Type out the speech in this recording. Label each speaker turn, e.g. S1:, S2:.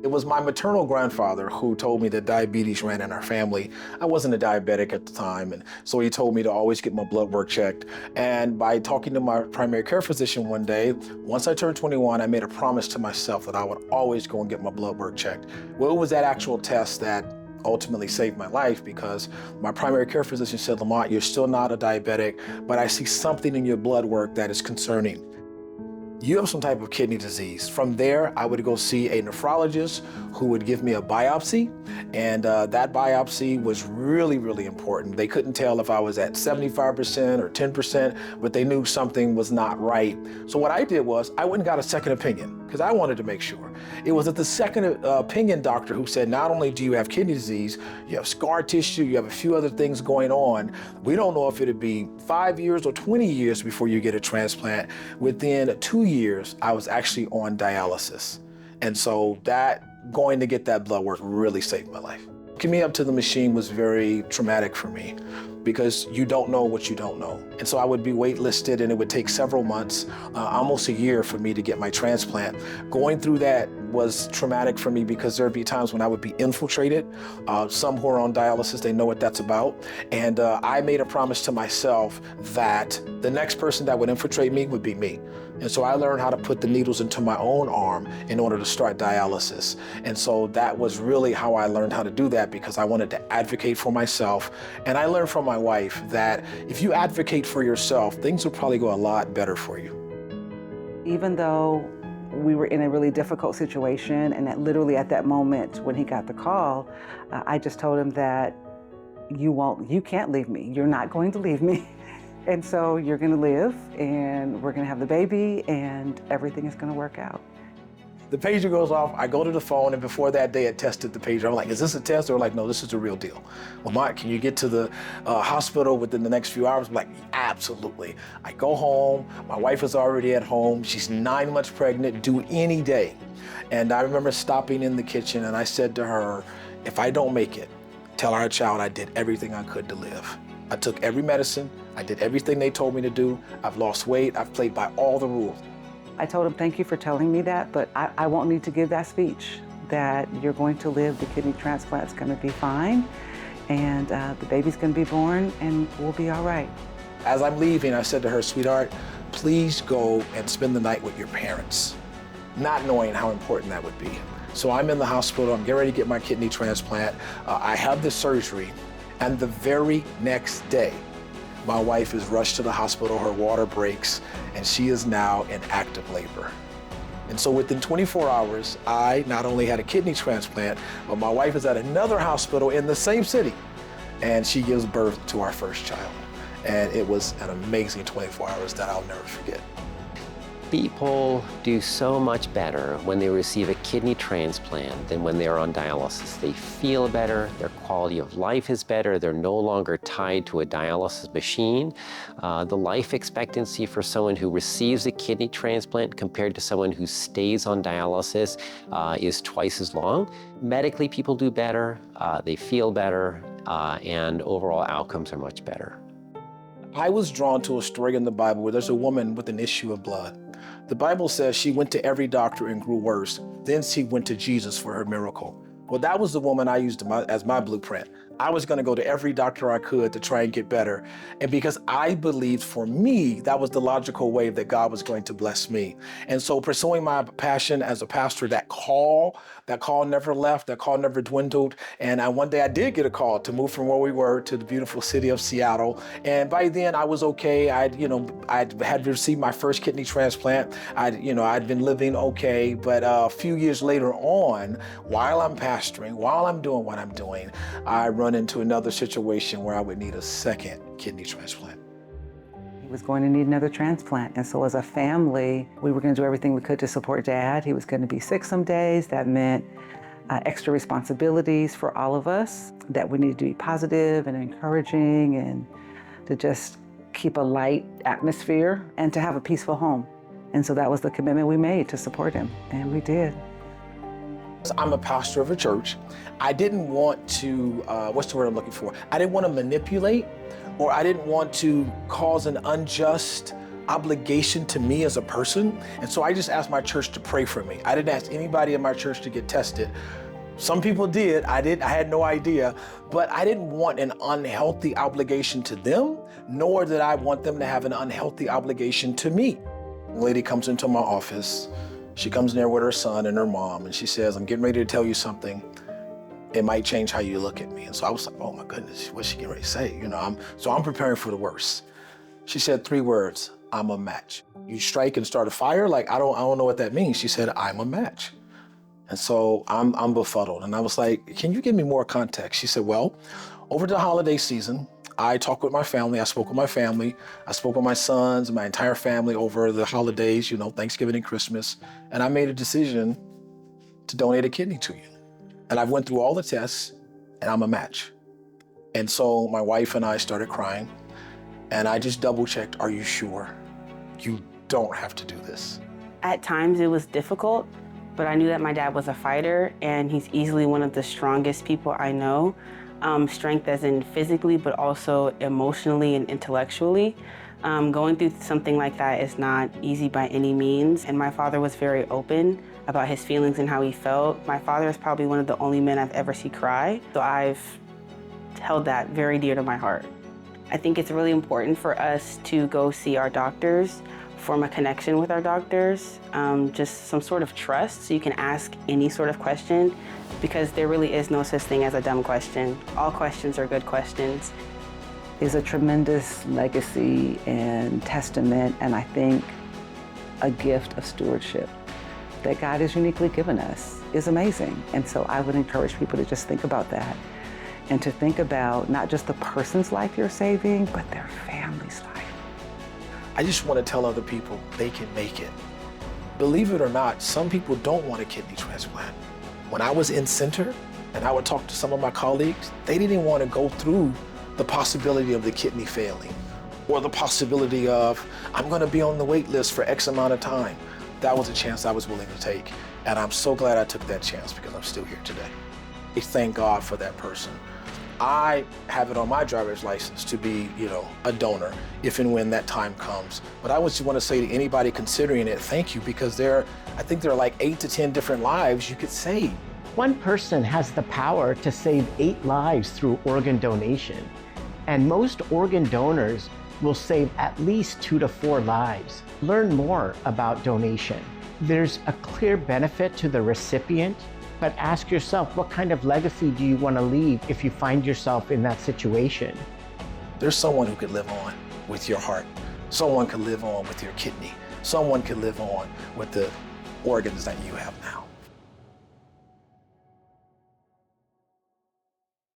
S1: It was my maternal grandfather who told me that diabetes ran in our family. I wasn't a diabetic at the time, and so he told me to always get my blood work checked. And by talking to my primary care physician one day, once I turned 21, I made a promise to myself that I would always go and get my blood work checked. Well, it was that actual test that ultimately saved my life, because my primary care physician said, "Lamont, you're still not a diabetic, but I see something in your blood work that is concerning. You have some type of kidney disease." From there, I would go see a nephrologist who would give me a biopsy, and that biopsy was really, really important. They couldn't tell if I was at 75% or 10%, but they knew something was not right. So what I did was I went and got a second opinion, because I wanted to make sure. It was at the second opinion doctor who said, not only do you have kidney disease, you have scar tissue, you have a few other things going on. We don't know if it'd be 5 years or 20 years before you get a transplant. Within 2 years, I was actually on dialysis. And so going to get that blood work really saved my life. Getting me up to the machine was very traumatic for me, because you don't know what you don't know. And so I would be waitlisted, and it would take several months, almost a year, for me to get my transplant. Going through that was traumatic for me, because there'd be times when I would be infiltrated. Some who are on dialysis, they know what that's about. And I made a promise to myself that the next person that would infiltrate me would be me. And so I learned how to put the needles into my own arm in order to start dialysis. And so that was really how I learned how to do that, because I wanted to advocate for myself. And I learned from my wife that if you advocate for yourself, things will probably go a lot better for you.
S2: Even though we were in a really difficult situation, and that literally at that moment when he got the call, I just told him that you can't leave me. You're not going to leave me. And so you're gonna live, and we're gonna have the baby, and everything is gonna work out.
S1: The pager goes off, I go to the phone, and before that day I tested the pager. I'm like, is this a test? They're like, no, this is the real deal. Well, Mike, can you get to the hospital within the next few hours? I'm like, absolutely. I go home, my wife is already at home, she's 9 months pregnant, due any day. And I remember stopping in the kitchen, and I said to her, if I don't make it, tell our child I did everything I could to live. I took every medicine, I did everything they told me to do, I've lost weight, I've played by all the rules.
S2: I told him, thank you for telling me that, but I won't need to give that speech, that you're going to live, the kidney transplant's gonna be fine, and the baby's gonna be born, and we'll be all right.
S1: As I'm leaving, I said to her, sweetheart, please go and spend the night with your parents, not knowing how important that would be. So I'm in the hospital, I'm getting ready to get my kidney transplant. I have the surgery, and the very next day, my wife is rushed to the hospital, her water breaks, and she is now in active labor. And so within 24 hours, I not only had a kidney transplant, but my wife is at another hospital in the same city, and she gives birth to our first child. And it was an amazing 24 hours that I'll never forget.
S3: People do so much better when they receive a kidney transplant than when they're on dialysis. They feel better, their quality of life is better, they're no longer tied to a dialysis machine. The life expectancy for someone who receives a kidney transplant compared to someone who stays on dialysis is twice as long. Medically, people do better, they feel better, and overall outcomes are much better.
S1: I was drawn to a story in the Bible where there's a woman with an issue of blood. The Bible says she went to every doctor and grew worse. Then she went to Jesus for her miracle. Well, that was the woman I used as my blueprint. I was gonna go to every doctor I could to try and get better. And because I believed for me, that was the logical way that God was going to bless me. And so pursuing my passion as a pastor, that call never left, that call never dwindled. And one day I did get a call to move from where we were to the beautiful city of Seattle. And by then I was okay. I had received my first kidney transplant. I'd been living okay. But a few years later on, while I'm pastoring, while I'm doing what I'm doing, I run into another situation where I would need a second kidney transplant.
S2: He was going to need another transplant. And so as a family, we were going to do everything we could to support Dad. He was going to be sick some days. That meant extra responsibilities for all of us, that we needed to be positive and encouraging, and to just keep a light atmosphere and to have a peaceful home. And so that was the commitment we made to support him, and we did.
S1: I'm a pastor of a church. I didn't want to, what's the word I'm looking for? I didn't want to manipulate, or I didn't want to cause an unjust obligation to me as a person. And so I just asked my church to pray for me. I didn't ask anybody in my church to get tested. Some people did, I had no idea, but I didn't want an unhealthy obligation to them, nor did I want them to have an unhealthy obligation to me. A lady comes into my office. She comes in there with her son and her mom, and she says, I'm getting ready to tell you something. It might change how you look at me. And so I was like, oh my goodness, what's she getting ready to say? So I'm preparing for the worst. She said 3 words, I'm a match. You strike and start a fire? Like, I don't know what that means. She said, I'm a match. And so I'm befuddled. And I was like, can you give me more context? She said, well, over the holiday season, I talked with my family. I spoke with my family. I spoke with my sons, my entire family over the holidays, Thanksgiving and Christmas. And I made a decision to donate a kidney to you. And I've went through all the tests and I'm a match. And so my wife and I started crying and I just double checked, are you sure? You don't have to do this.
S4: At times it was difficult, but I knew that my dad was a fighter and he's easily one of the strongest people I know. Strength as in physically, but also emotionally and intellectually. Going through something like that is not easy by any means. And my father was very open about his feelings and how he felt. My father is probably one of the only men I've ever seen cry. So I've held that very dear to my heart. I think it's really important for us to go see our doctors, form a connection with our doctors, just some sort of trust so you can ask any sort of question, because there really is no such thing as a dumb question. All questions are good questions.
S2: Is a tremendous legacy and testament, and I think a gift of stewardship that God has uniquely given us is amazing. And so I would encourage people to just think about that and to think about not just the person's life you're saving, but their family's life.
S1: I just want to tell other people they can make it. Believe it or not, some people don't want a kidney transplant. When I was in center and I would talk to some of my colleagues, they didn't want to go through the possibility of the kidney failing or the possibility of, I'm going to be on the wait list for X amount of time. That was a chance I was willing to take. And I'm so glad I took that chance because I'm still here today. I thank God for that person. I have it on my driver's license to be, a donor if and when that time comes. But I just want to say to anybody considering it, thank you, because I think there are like 8 to 10 different lives you could save.
S5: One person has the power to save 8 lives through organ donation. And most organ donors will save at least 2 to 4 lives. Learn more about donation. There's a clear benefit to the recipient, but ask yourself, what kind of legacy do you want to leave if you find yourself in that situation?
S1: There's someone who could live on with your heart. Someone could live on with your kidney. Someone could live on with the organs that you have now.